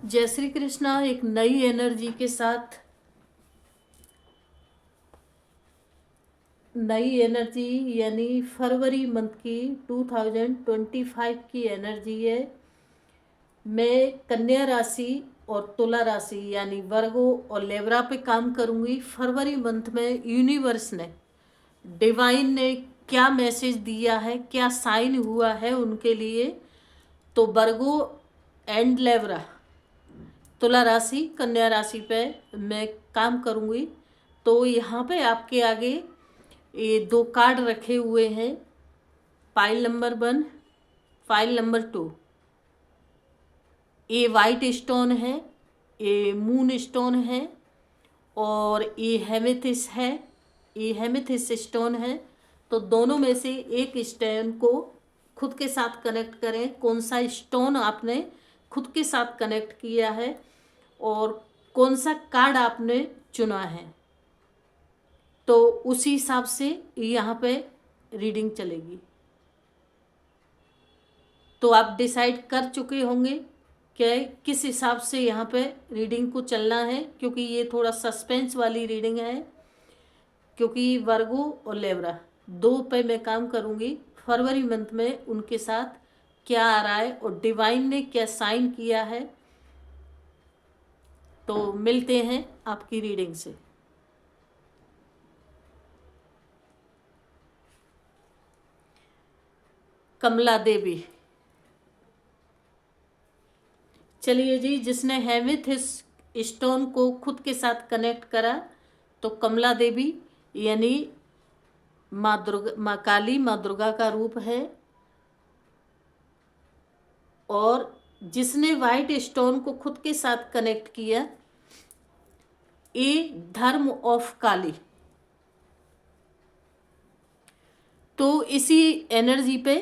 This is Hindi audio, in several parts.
जय श्री कृष्णा। एक नई एनर्जी के साथ, नई एनर्जी यानी फरवरी मंथ की 2025 की एनर्जी है। मैं कन्या राशि और तुला राशि यानी वर्गो और लेब्रा पे काम करूंगी। फरवरी मंथ में यूनिवर्स ने, डिवाइन ने क्या मैसेज दिया है, क्या साइन हुआ है उनके लिए। तो वर्गो एंड लेब्रा, तुला राशि, कन्या राशि पे मैं काम करूंगी। तो यहाँ पे आपके आगे ये दो कार्ड रखे हुए हैं, फाइल नंबर 1, फाइल नंबर 2। ये वाइट स्टोन है, ये मून स्टोन है और ये हेमेथिस है, ये हेमेथिस स्टोन है। तो दोनों में से एक स्टोन को खुद के साथ कनेक्ट करें। कौन सा स्टोन आपने खुद के साथ कनेक्ट किया है और कौन सा कार्ड आपने चुना है, तो उसी हिसाब से यहाँ पे रीडिंग चलेगी। तो आप डिसाइड कर चुके होंगे कि किस हिसाब से यहाँ पे रीडिंग को चलना है, क्योंकि ये थोड़ा सस्पेंस वाली रीडिंग है। क्योंकि वर्गो और लेब्रा दो पे मैं काम करूँगी। फरवरी मंथ में उनके साथ क्या आ रहा है और डिवाइन ने क्या साइन किया है। तो मिलते हैं आपकी रीडिंग से। कमला देवी, चलिए जी, जिसने हेमेथिस स्टोन को खुद के साथ कनेक्ट करा, तो कमला देवी यानी माँ दुर्गा, माँ काली, माँ दुर्गा का रूप है। और जिसने वाइट स्टोन को खुद के साथ कनेक्ट किया, ये धर्म ऑफ काली। तो इसी एनर्जी पे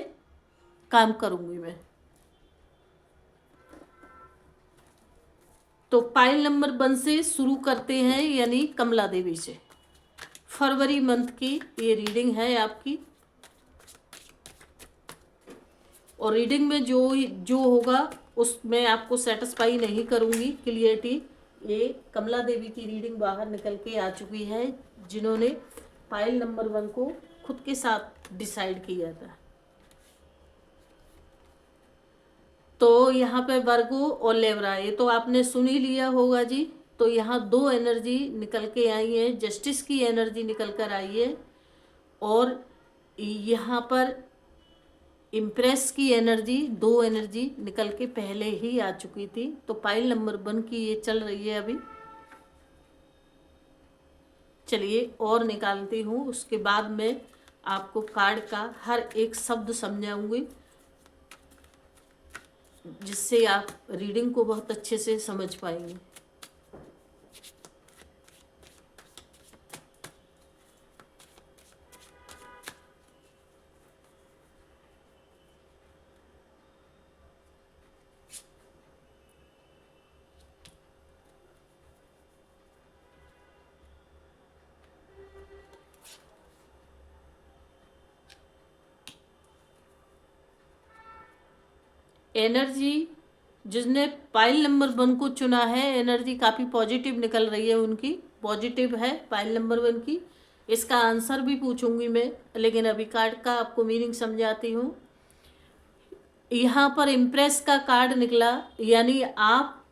काम करूंगी मैं। तो पाइल नंबर 1 से शुरू करते हैं, यानी कमला देवी से। फरवरी मंथ की ये रीडिंग है आपकी। और रीडिंग में जो जो होगा उसमें आपको सेटिस्फाई नहीं करूंगी, क्लियरिटी। ये कमला देवी की रीडिंग बाहर निकल के आ चुकी है, जिन्होंने फाइल नंबर 1 को खुद के साथ डिसाइड किया था। तो यहाँ पे वर्गो और लेब्रा, ये तो आपने सुन ही लिया होगा जी। तो यहाँ दो एनर्जी निकल के आई है, जस्टिस की एनर्जी निकल कर आई है और यहाँ पर इम्प्रेस की एनर्जी, दो एनर्जी निकल के पहले ही आ चुकी थी। तो पाइल नंबर 1 की ये चल रही है अभी। चलिए और निकालती हूँ, उसके बाद मैं आपको कार्ड का हर एक शब्द समझाऊंगी, जिससे आप रीडिंग को बहुत अच्छे से समझ पाएंगे। एनर्जी, जिसने पाइल नंबर 1 को चुना है, एनर्जी काफ़ी पॉजिटिव निकल रही है उनकी, पॉजिटिव है पाइल नंबर 1 की। इसका आंसर भी पूछूंगी मैं, लेकिन अभी कार्ड का आपको मीनिंग समझाती हूँ। यहाँ पर इम्प्रेस का कार्ड निकला, यानी आप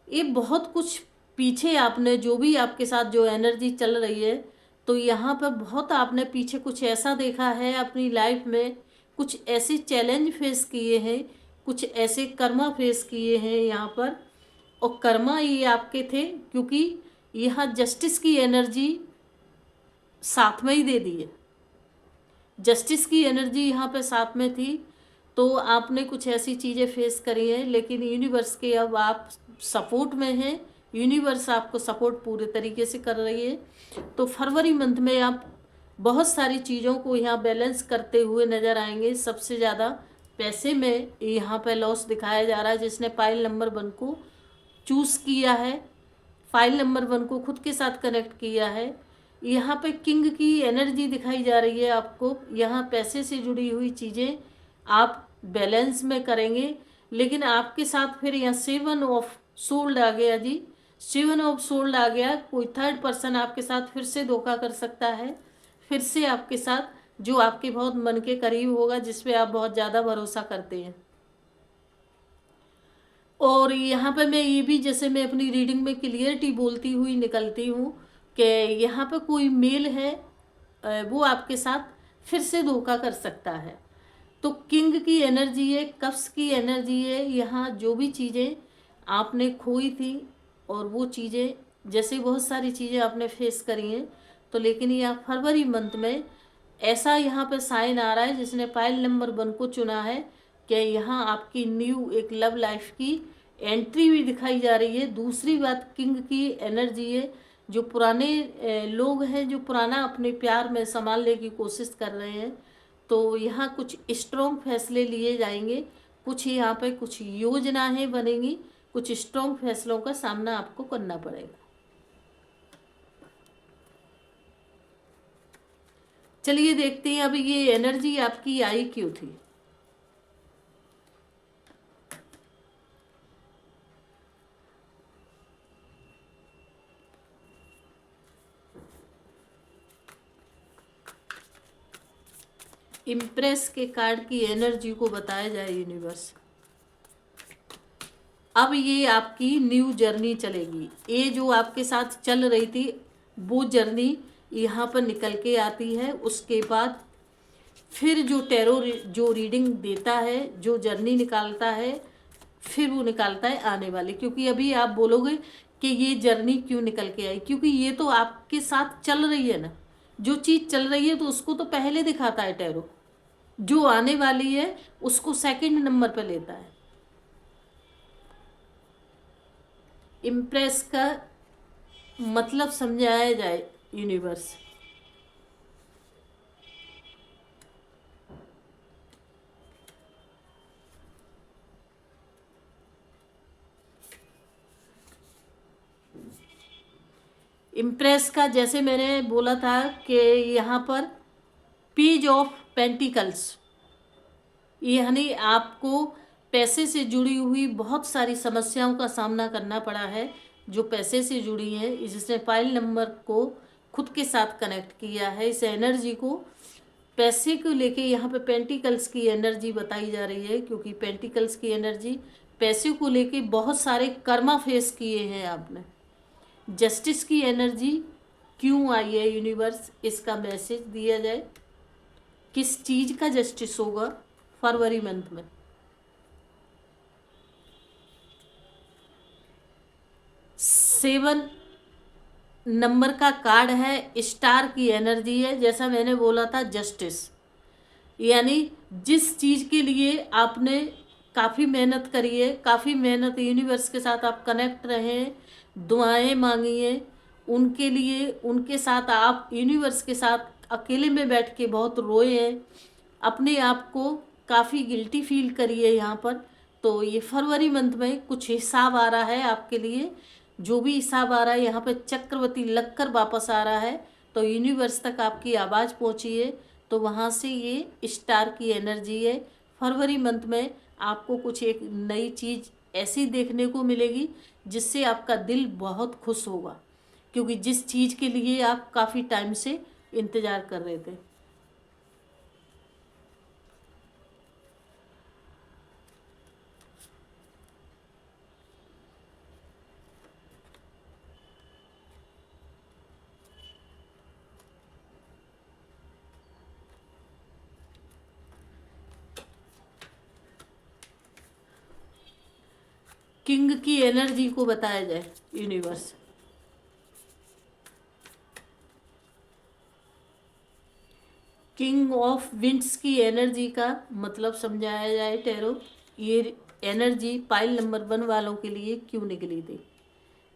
ये बहुत कुछ पीछे, आपने जो भी आपके साथ जो एनर्जी चल रही है, तो यहाँ पर बहुत आपने पीछे कुछ ऐसा देखा है अपनी लाइफ में, कुछ ऐसे चैलेंज फेस किए हैं, कुछ ऐसे कर्मा फेस किए हैं यहाँ पर। और कर्मा ये आपके थे, क्योंकि यहाँ जस्टिस की एनर्जी साथ में ही दे दी है। जस्टिस की एनर्जी यहाँ पे साथ में थी। तो आपने कुछ ऐसी चीज़ें फेस करी हैं, लेकिन यूनिवर्स के अब आप सपोर्ट में हैं। यूनिवर्स आपको सपोर्ट पूरे तरीके से कर रही है। तो फरवरी मंथ में आप बहुत सारी चीज़ों को यहाँ बैलेंस करते हुए नज़र आएंगे। सबसे ज़्यादा पैसे में यहाँ पे लॉस दिखाया जा रहा है, जिसने पाइल नंबर 1 को चूज़ किया है, फाइल नंबर 1 को खुद के साथ कनेक्ट किया है। यहाँ पे किंग की एनर्जी दिखाई जा रही है आपको। यहाँ पैसे से जुड़ी हुई चीज़ें आप बैलेंस में करेंगे, लेकिन आपके साथ फिर यहाँ 7 ऑफ सोल्ड आ गया जी। 7 ऑफ सोल्ड आ गया। कोई थर्ड पर्सन आपके साथ फिर से धोखा कर सकता है, फिर से आपके साथ, जो आपके बहुत मन के करीब होगा, जिस पे आप बहुत ज़्यादा भरोसा करते हैं। और यहाँ पे मैं ये भी, जैसे मैं अपनी रीडिंग में क्लियरिटी बोलती हुई निकलती हूँ कि यहाँ पे कोई मेल है, वो आपके साथ फिर से धोखा कर सकता है। तो किंग की एनर्जी है, कप्स की एनर्जी है। यहाँ जो भी चीज़ें आपने खोई थी, और वो चीज़ें, जैसे बहुत सारी चीज़ें आपने फेस करी हैं, तो लेकिन यहाँ फरवरी मंथ में ऐसा यहाँ पे साइन आ रहा है, जिसने पाइल नंबर 1 को चुना है, कि यहाँ आपकी न्यू एक लव लाइफ की एंट्री भी दिखाई जा रही है। दूसरी बात, किंग की एनर्जी है, जो पुराने लोग हैं, जो पुराना अपने प्यार में संभालने की कोशिश कर रहे हैं, तो यहाँ कुछ स्ट्रॉन्ग फैसले लिए जाएंगे, कुछ यहाँ पे कुछ योजनाएं बनेंगी, कुछ स्ट्रॉन्ग फैसलों का सामना आपको करना पड़ेगा। चलिए देखते हैं अभी ये एनर्जी आपकी आई क्यों थी। इम्प्रेस के कार्ड की एनर्जी को बताया जाए यूनिवर्स। अब ये आपकी न्यू जर्नी चलेगी। ये जो आपके साथ चल रही थी, वो जर्नी यहाँ पर निकल के आती है। उसके बाद फिर जो टैरो जो रीडिंग देता है, जो जर्नी निकालता है, फिर वो निकालता है आने वाली। क्योंकि अभी आप बोलोगे कि ये जर्नी क्यों निकल के आई, क्योंकि ये तो आपके साथ चल रही है ना। जो चीज़ चल रही है तो उसको तो पहले दिखाता है टैरो, जो आने वाली है उसको सेकंड नंबर पर लेता है। इम्प्रेस का मतलब समझाया जाए यूनिवर्स। इम्प्रेस का, जैसे मैंने बोला था कि यहाँ पर पेज ऑफ पेंटिकल्स, यानी आपको पैसे से जुड़ी हुई बहुत सारी समस्याओं का सामना करना पड़ा है, जो पैसे से जुड़ी हैं, जिसने पाइल नंबर को खुद के साथ कनेक्ट किया है। इस एनर्जी को, पैसे को लेके यहाँ पे पेंटिकल्स की एनर्जी बताई जा रही है, क्योंकि पेंटिकल्स की एनर्जी, पैसे को लेके बहुत सारे कर्मा फेस किए हैं आपने। जस्टिस की एनर्जी क्यों आई है यूनिवर्स, इसका मैसेज दिया जाए। किस चीज़ का जस्टिस होगा फरवरी मंथ में। 7 नंबर का कार्ड है, स्टार की एनर्जी है। जैसा मैंने बोला था, जस्टिस, यानी जिस चीज़ के लिए आपने काफ़ी मेहनत करी है, काफ़ी मेहनत यूनिवर्स के साथ आप कनेक्ट रहे हैं, दुआएं मांगी हैं उनके लिए, उनके साथ आप यूनिवर्स के साथ अकेले में बैठ के बहुत रोए हैं, अपने आप को काफ़ी गिल्टी फील करी है यहाँ पर। तो ये फरवरी मंथ में कुछ हिसाब आ रहा है आपके लिए। जो भी हिसाब आ रहा है यहाँ पे चक्रवती लगकर वापस आ रहा है, तो यूनिवर्स तक आपकी आवाज़ पहुँची है, तो वहाँ से ये स्टार की एनर्जी है। फरवरी मंथ में आपको कुछ एक नई चीज़ ऐसी देखने को मिलेगी, जिससे आपका दिल बहुत खुश होगा, क्योंकि जिस चीज़ के लिए आप काफ़ी टाइम से इंतज़ार कर रहे थे। किंग की एनर्जी को बताया जाए यूनिवर्स। किंग ऑफ विंड्स की एनर्जी का मतलब समझाया जाए टैरो। ये एनर्जी पाइल नंबर 1 वालों के लिए क्यों निकली थी।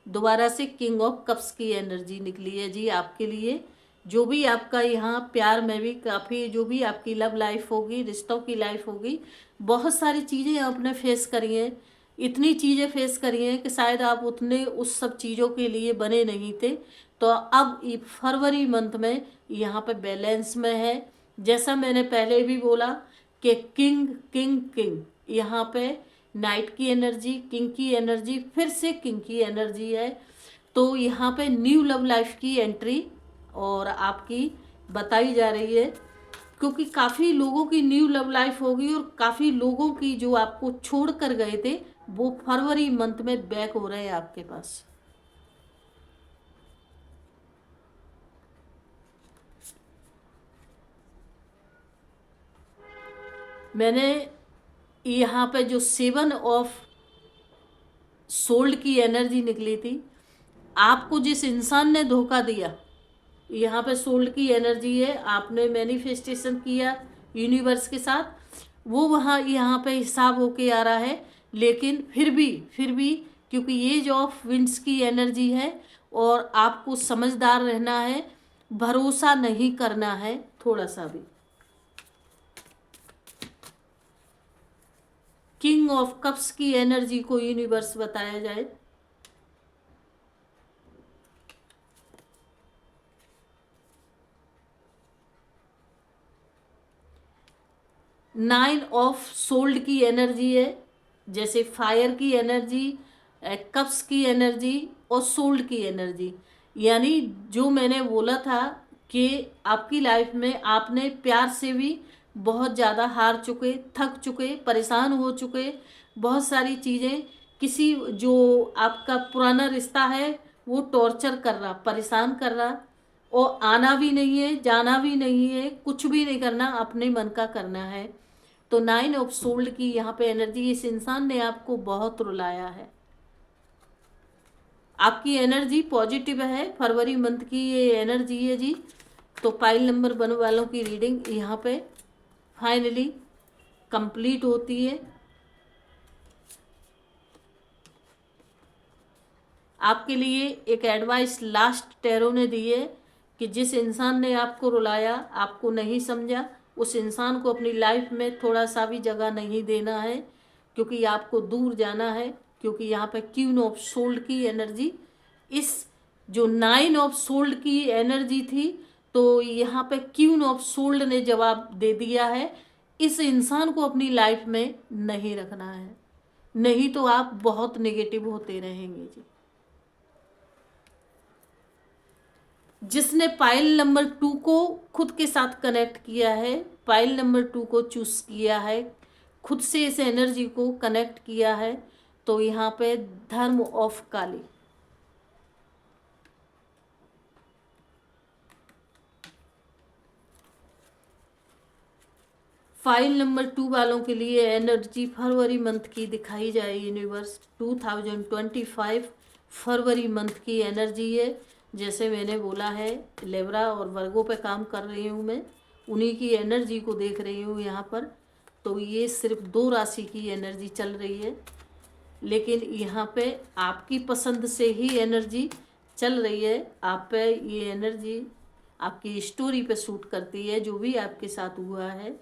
दोबारा से किंग ऑफ कप्स की एनर्जी निकली है जी आपके लिए। जो भी आपका यहाँ प्यार में भी काफ़ी, जो भी आपकी लव लाइफ होगी, रिश्तों की लाइफ होगी, बहुत सारी चीज़ें आपने फेस करी हैं। इतनी चीज़ें फेस करी हैं कि शायद आप उतने उस सब चीज़ों के लिए बने नहीं थे। तो अब फरवरी मंथ में यहाँ पे बैलेंस में है। जैसा मैंने पहले भी बोला कि किंग किंग किंग, यहाँ पे नाइट की एनर्जी, किंग की एनर्जी, फिर से किंग की एनर्जी है। तो यहाँ पे न्यू लव लाइफ की एंट्री और आपकी बताई जा रही है, क्योंकि काफ़ी लोगों की न्यू लव लाइफ होगी और काफ़ी लोगों की जो आपको छोड़ कर गए थे वो फरवरी मंथ में बैक हो रहे हैं आपके पास। मैंने यहाँ पे जो 7 ऑफ सोल्ड की एनर्जी निकली थी, आपको जिस इंसान ने धोखा दिया, यहाँ पे सोल्ड की एनर्जी है, आपने मैनिफेस्टेशन किया यूनिवर्स के साथ, वो वहाँ यहाँ पे हिसाब होके आ रहा है। लेकिन फिर भी क्योंकि एज ऑफ विंड्स की एनर्जी है और आपको समझदार रहना है, भरोसा नहीं करना है थोड़ा सा भी। किंग ऑफ कप्स की एनर्जी को यूनिवर्स बताया जाए। नाइन ऑफ सोल्ड की एनर्जी है, जैसे फायर की एनर्जी, कप्स की एनर्जी और सोल्ड की एनर्जी। यानी जो मैंने बोला था कि आपकी लाइफ में आपने प्यार से भी बहुत ज़्यादा हार चुके, थक चुके, परेशान हो चुके, बहुत सारी चीज़ें, किसी जो आपका पुराना रिश्ता है वो टॉर्चर कर रहा, परेशान कर रहा, और आना भी नहीं है, जाना भी नहीं है, कुछ भी नहीं करना, अपने मन का करना है। तो 9 ऑफ सोल्ड की यहाँ पे एनर्जी, इस इंसान ने आपको बहुत रुलाया है। आपकी एनर्जी पॉजिटिव है, फरवरी मंथ की ये एनर्जी है जी। तो पाइल नंबर 1 वालों की रीडिंग यहाँ पे फाइनली कंप्लीट होती है। आपके लिए एक एडवाइस लास्ट टैरो ने दी है कि जिस इंसान ने आपको रुलाया, आपको नहीं समझा, उस इंसान को अपनी लाइफ में थोड़ा सा भी जगह नहीं देना है, क्योंकि आपको दूर जाना है। क्योंकि यहाँ पे क्वीन ऑफ सोल्ड की एनर्जी, इस जो 9 ऑफ सोल्ड की एनर्जी थी, तो यहाँ पे क्वीन ऑफ सोल्ड ने जवाब दे दिया है, इस इंसान को अपनी लाइफ में नहीं रखना है, नहीं तो आप बहुत नेगेटिव होते रहेंगे जी। जिसने पाइल नंबर 2 को खुद के साथ कनेक्ट किया है, पाइल नंबर 2 को चूज किया है, खुद से इस एनर्जी को कनेक्ट किया है, तो यहाँ पे धर्म ऑफ काली, फाइल नंबर 2 वालों के लिए एनर्जी फरवरी मंथ की दिखाई जाए यूनिवर्स। 2025 फरवरी मंथ की एनर्जी है। जैसे मैंने बोला है, लेब्रा और वर्गो पे काम कर रही हूँ मैं, उन्हीं की एनर्जी को देख रही हूँ यहाँ पर। तो ये सिर्फ 2 राशि की एनर्जी चल रही है, लेकिन यहाँ पे आपकी पसंद से ही एनर्जी चल रही है। आप पे ये एनर्जी आपकी स्टोरी पे सूट करती है, जो भी आपके साथ हुआ है।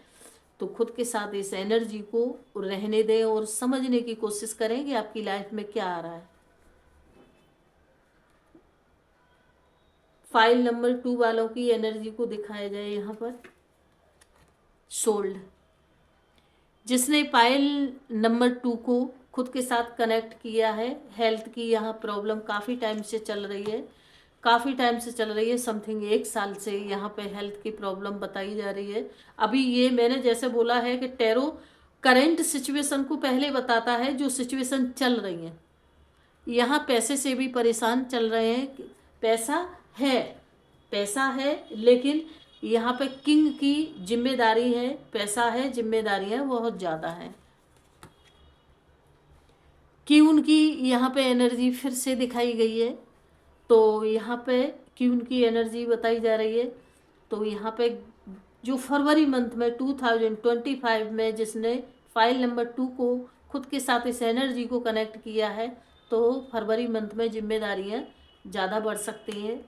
तो खुद के साथ इस एनर्जी को रहने दें और समझने की कोशिश करें कि आपकी लाइफ में क्या आ रहा है। फाइल नंबर 2 वालों की एनर्जी को दिखाया जाए यहाँ पर। सोल्ड, जिसने पाइल नंबर 2 को खुद के साथ कनेक्ट किया है, हेल्थ की यहाँ प्रॉब्लम काफ़ी टाइम से चल रही है, काफ़ी टाइम से चल रही है, समथिंग 1 साल से यहाँ पे हेल्थ की प्रॉब्लम बताई जा रही है। अभी ये मैंने जैसे बोला है कि टैरो करंट सिचुएशन को पहले बताता है, जो सिचुएशन चल रही है। यहाँ पैसे से भी परेशान चल रहे हैं, पैसा है, लेकिन यहाँ पे किंग की जिम्मेदारी है, पैसा है, जिम्मेदारियाँ बहुत ज़्यादा हैं कि उनकी यहाँ पे एनर्जी फिर से दिखाई गई है। तो यहाँ पे क्वीन की एनर्जी बताई जा रही है। तो यहाँ पे जो फरवरी मंथ में 2025 में जिसने फाइल नंबर 2 को खुद के साथ इस एनर्जी को कनेक्ट किया है, तो फरवरी मंथ में जिम्मेदारियाँ ज़्यादा बढ़ सकती हैं।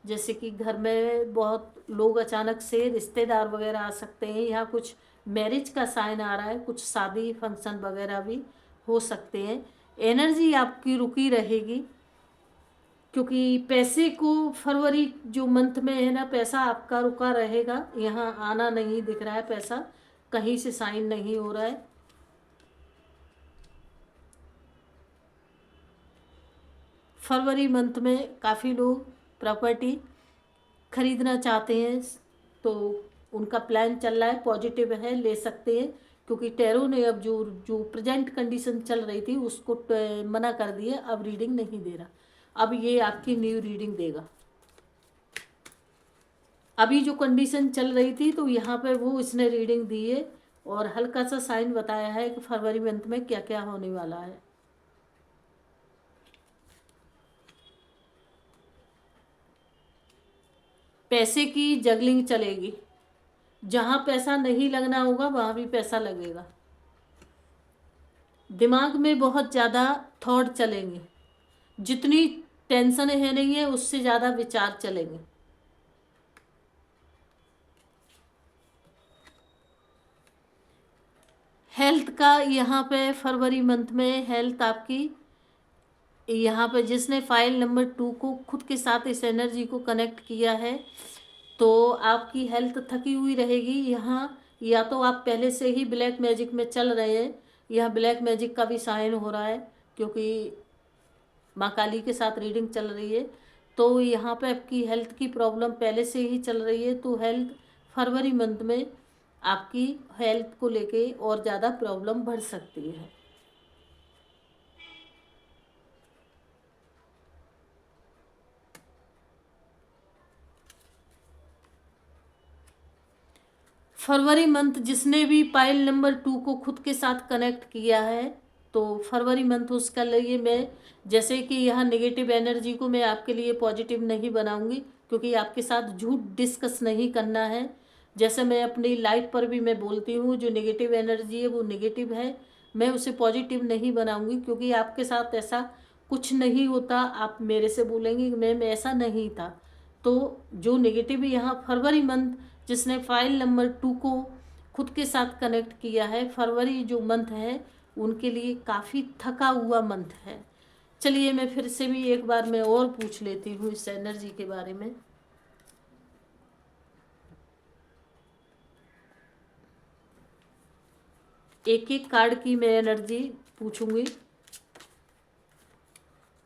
जैसे कि घर में बहुत लोग अचानक से रिश्तेदार वगैरह आ सकते हैं, यहाँ कुछ मैरिज का साइन आ रहा है, कुछ शादी फंक्शन वगैरह भी हो सकते हैं। एनर्जी आपकी रुकी रहेगी, क्योंकि पैसे को फरवरी जो मंथ में है ना, पैसा आपका रुका रहेगा, यहाँ आना नहीं दिख रहा है, पैसा कहीं से साइन नहीं हो रहा है। फरवरी मंथ में काफ़ी लोग प्रॉपर्टी खरीदना चाहते हैं, तो उनका प्लान चल रहा है, पॉजिटिव है, ले सकते हैं, क्योंकि टैरो ने अब जो जो प्रेजेंट कंडीशन चल रही थी उसको मना कर दिया, अब रीडिंग नहीं दे रहा, अब ये आपकी न्यू रीडिंग देगा। अभी जो कंडीशन चल रही थी तो यहाँ पे वो इसने रीडिंग दी है और हल्का सा साइन बताया है कि फरवरी मंथ में क्या क्या होने वाला है। पैसे की जगलिंग चलेगी, जहाँ पैसा नहीं लगना होगा वहाँ भी पैसा लगेगा। दिमाग में बहुत ज़्यादा थॉट चलेंगे, जितनी टेंशन है नहीं है उससे ज़्यादा विचार चलेंगे। हेल्थ का यहाँ पे फरवरी मंथ में हेल्थ आपकी, यहाँ पे जिसने फाइल नंबर 2 को खुद के साथ इस एनर्जी को कनेक्ट किया है तो आपकी हेल्थ थकी हुई रहेगी। यहाँ या तो आप पहले से ही ब्लैक मैजिक में चल रहे हैं, यहाँ ब्लैक मैजिक का भी साइन हो रहा है क्योंकि माँ काली के साथ रीडिंग चल रही है, तो यहाँ पे आपकी हेल्थ की प्रॉब्लम पहले से ही चल रही है, तो हेल्थ फरवरी मंथ में आपकी हेल्थ को लेके और ज़्यादा प्रॉब्लम बढ़ सकती है। फरवरी मंथ जिसने भी पाइल नंबर 2 को खुद के साथ कनेक्ट किया है तो फरवरी मंथ उसका लिए मैं, जैसे कि यहाँ नेगेटिव एनर्जी को मैं आपके लिए पॉजिटिव नहीं बनाऊंगी क्योंकि आपके साथ झूठ डिस्कस नहीं करना है। जैसे मैं अपनी लाइफ पर भी मैं बोलती हूँ, जो नेगेटिव एनर्जी है वो नेगेटिव है, मैं उसे पॉजिटिव नहीं बनाऊंगी क्योंकि आपके साथ ऐसा कुछ नहीं होता। आप मेरे से बोलेंगे कि मैम ऐसा नहीं था, तो जो नेगेटिव यहाँ फरवरी मंथ जिसने फाइल नंबर 2 को खुद के साथ कनेक्ट किया है, फरवरी जो मंथ है उनके लिए काफ़ी थका हुआ मंथ है। चलिए मैं फिर से भी एक बार मैं और पूछ लेती हूँ इस एनर्जी के बारे में। एक एक कार्ड की मैं एनर्जी पूछूंगी।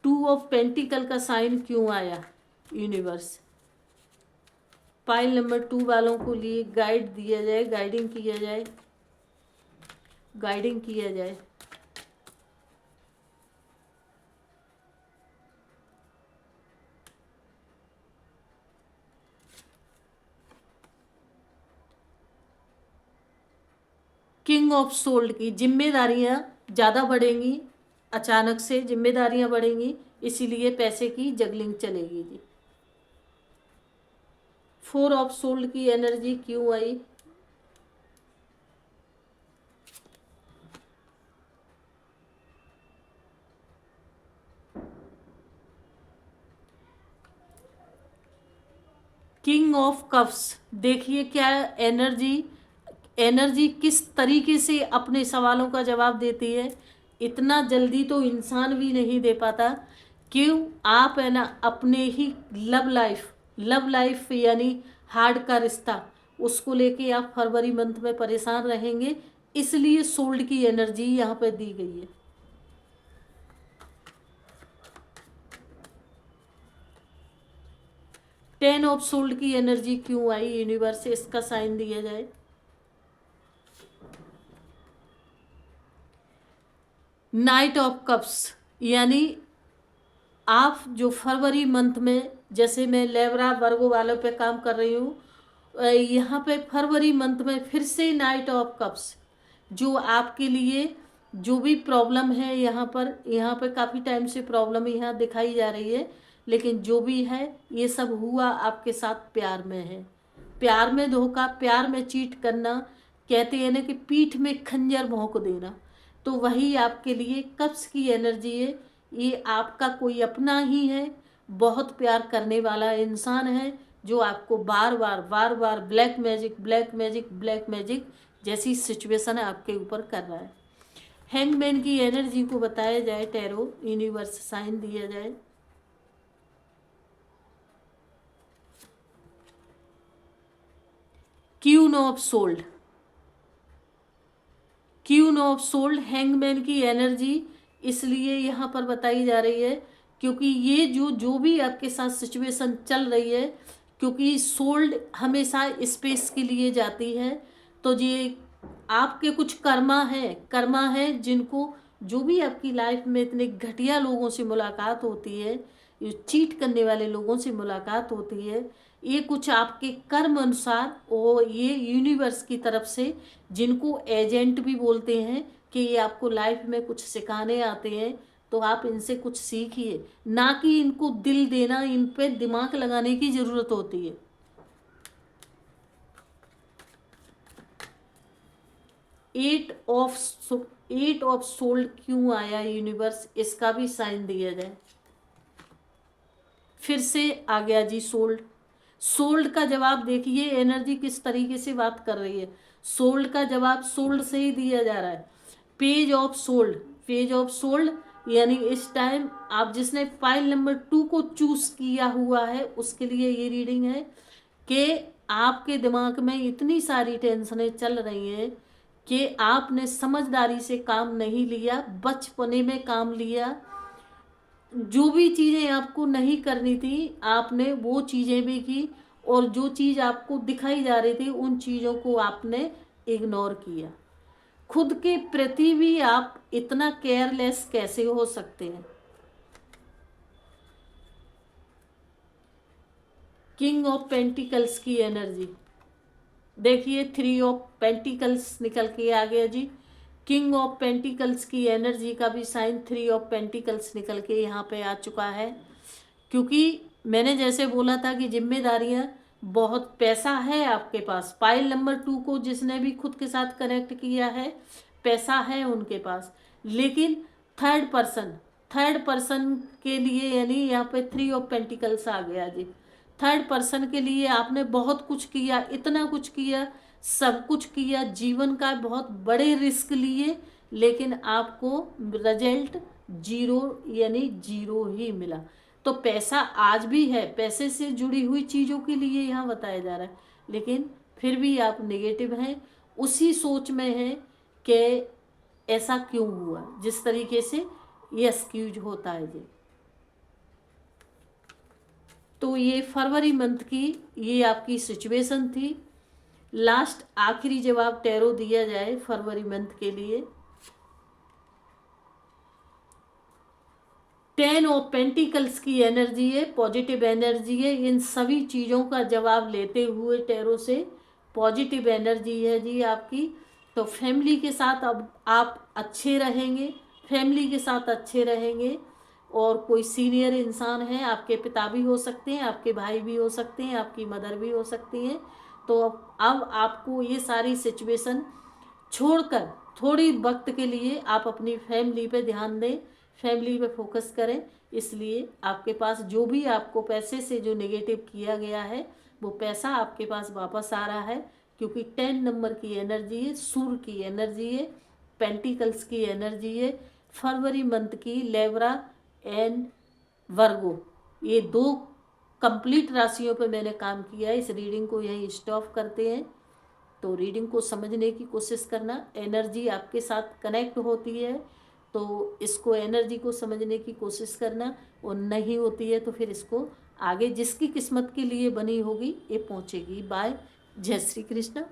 2 ऑफ पेंटिकल का साइन क्यों आया यूनिवर्स? पाइल नंबर 2 वालों को लिए गाइड दिया जाए, गाइडिंग किया जाए, गाइडिंग किया जाए। किंग ऑफ सोल्ड की जिम्मेदारियां ज़्यादा बढ़ेंगी, अचानक से जिम्मेदारियां बढ़ेंगी, इसीलिए पैसे की जगलिंग चलेगी जी। 4 ऑफ सोल्ड की एनर्जी क्यों आई? किंग ऑफ कप्स, देखिए क्या एनर्जी, एनर्जी किस तरीके से अपने सवालों का जवाब देती है। इतना जल्दी तो इंसान भी नहीं दे पाता। क्यों? आप है ना अपने ही लव लाइफ यानी हार्ट का रिश्ता, उसको लेके आप फरवरी मंथ में परेशान रहेंगे, इसलिए सोल्ड की एनर्जी यहाँ पे दी गई है। टेन ऑफ सोल्ड की एनर्जी क्यों आई यूनिवर्स से, इसका साइन दिया जाए। नाइट ऑफ कप्स, यानी आप जो फरवरी मंथ में, जैसे मैं लेबरा वर्गो वालों पे काम कर रही हूँ, यहाँ पे फरवरी मंथ में फिर से नाइट ऑफ कप्स, जो आपके लिए जो भी प्रॉब्लम है यहाँ पर काफ़ी टाइम से प्रॉब्लम यहाँ दिखाई जा रही है, लेकिन जो भी है ये सब हुआ आपके साथ प्यार में है। प्यार में धोखा, प्यार में चीट करना, कहते हैं ना कि पीठ में खंजर भोंक देना, तो वही आपके लिए कब्ज की एनर्जी है। ये आपका कोई अपना ही है, बहुत प्यार करने वाला इंसान है, जो आपको बार बार black magic black magic black magic जैसी सिचुएशन आपके ऊपर कर रहा है। हैंगमैन की एनर्जी को बताया जाए, टैरो यूनिवर्स साइन दिया जाए। Queen of sold, queen of sold hangman की एनर्जी इसलिए यहाँ पर बताई जा रही है क्योंकि ये जो भी आपके साथ सिचुएशन चल रही है, क्योंकि सोल्ड हमेशा स्पेस के लिए जाती है, तो ये आपके कुछ कर्मा है जिनको, जो भी आपकी लाइफ में इतने घटिया लोगों से मुलाकात होती है, ये चीट करने वाले लोगों से मुलाकात होती है, ये कुछ आपके कर्म अनुसार, और ये यूनिवर्स की तरफ से, जिनको एजेंट भी बोलते हैं, कि ये आपको लाइफ में कुछ सिखाने आते हैं, तो आप इनसे कुछ सीखिए, ना कि इनको दिल देना, इन पे दिमाग लगाने की ज़रूरत होती है। एट ऑफ सोल्ड क्यों आया यूनिवर्स, इसका भी साइन दिया जाए। फिर से आ गया जी सोल्ड। सोल्ड का जवाब देखिए, एनर्जी किस तरीके से बात कर रही है। सोल्ड का जवाब सोल्ड से ही दिया जा रहा है। Page of sold, page of sold, यानी इस टाइम आप जिसने फाइल नंबर 2 को चूज किया हुआ है, उसके लिए ये रीडिंग है कि आपके दिमाग में इतनी सारी टेंशनें चल रही हैं कि आपने समझदारी से काम नहीं लिया, बचपने में काम लिया, जो भी चीज़ें आपको नहीं करनी थी आपने वो चीज़ें भी की, और जो चीज़ आपको दिखाई जा रही थी उन चीज़ों को आपने इग्नोर किया। खुद के प्रति भी आप इतना केयरलेस कैसे हो सकते हैं। किंग ऑफ पेंटिकल्स की एनर्जी देखिए, 3 ऑफ पेंटिकल्स निकल के आ गया जी। किंग ऑफ पेंटिकल्स की एनर्जी का भी साइन 3 ऑफ पेंटिकल्स निकल के यहाँ पे आ चुका है। क्योंकि मैंने जैसे बोला था कि जिम्मेदारियाँ, बहुत पैसा है आपके पास, पाइल नंबर 2 को जिसने भी खुद के साथ कनेक्ट किया है, पैसा है उनके पास, लेकिन थर्ड पर्सन के लिए, यानी यहाँ पे 3 ऑफ पेंटिकल्स आ गया जी। थर्ड पर्सन के लिए आपने बहुत कुछ किया, इतना कुछ किया, सब कुछ किया, जीवन का बहुत बड़े रिस्क लिए, लेकिन आपको रिजल्ट जीरो, यानी जीरो ही मिला। तो पैसा आज भी है, पैसे से जुड़ी हुई चीज़ों के लिए यहाँ बताया जा रहा है, लेकिन फिर भी आप नेगेटिव हैं, उसी सोच में हैं कि ऐसा क्यों हुआ, जिस तरीके से ये एक्सक्यूज होता है जी। तो ये फरवरी मंथ की ये आपकी सिचुएशन थी। लास्ट आखिरी जवाब टैरो दिया जाए फरवरी मंथ के लिए। 10 ऑफ पेंटिकल्स की एनर्जी है, पॉजिटिव एनर्जी है। इन सभी चीज़ों का जवाब लेते हुए टैरो से पॉजिटिव एनर्जी है जी आपकी। तो फैमिली के साथ अब आप अच्छे रहेंगे, फैमिली के साथ अच्छे रहेंगे, और कोई सीनियर इंसान है, आपके पिता भी हो सकते हैं, आपके भाई भी हो सकते हैं, आपकी मदर भी हो सकती हैं। तो अब आपको ये सारी सिचुएशन छोड़कर थोड़ी वक्त के लिए आप अपनी फैमिली पे ध्यान दें, फैमिली पे फोकस करें। इसलिए आपके पास जो भी आपको पैसे से जो नेगेटिव किया गया है, वो पैसा आपके पास वापस आ रहा है, क्योंकि 10 नंबर की एनर्जी है, सूर्य की एनर्जी है, पेंटिकल्स की एनर्जी है। फरवरी मंथ की लेब्रा एंड वर्गो, ये 2 कंप्लीट राशियों पे मैंने काम किया है। इस रीडिंग को यहीं स्टॉप करते हैं। तो रीडिंग को समझने की कोशिश करना, एनर्जी आपके साथ कनेक्ट होती है तो इसको, एनर्जी को समझने की कोशिश करना, और नहीं होती है तो फिर इसको आगे जिसकी किस्मत के लिए बनी होगी ये पहुंचेगी। बाय, जय श्री कृष्ण।